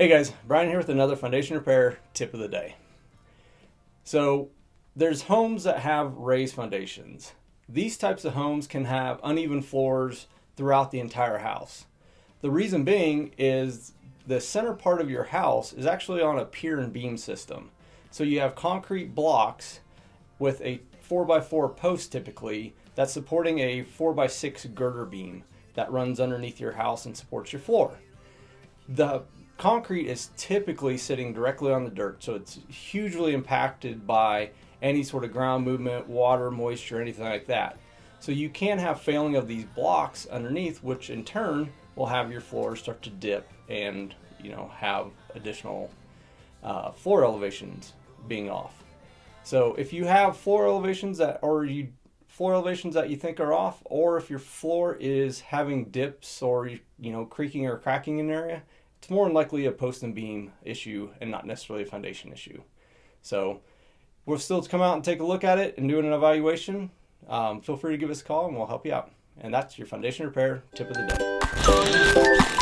Hey guys, Brian here with another foundation repair tip of the day. So there's homes that have raised foundations. These types of homes can have uneven floors throughout the entire house. The reason being is the center part of your house is actually on a pier and beam system. So you have concrete blocks with a 4x4 post typically that's supporting a 4x6 girder beam that runs underneath your house and supports your floor. The concrete is typically sitting directly on the dirt, so it's hugely impacted by any sort of ground movement, water, moisture, anything like that. So you can have failing of these blocks underneath, which in turn will have your floor start to dip and have additional floor elevations being off. So if you have floor elevations that you think are off, or if your floor is having dips or creaking or cracking in an area, it's more than likely a post and beam issue and not necessarily a foundation issue. So we'll still come out and take a look at it and do an evaluation. Feel free to give us a call and we'll help you out. And that's your foundation repair tip of the day.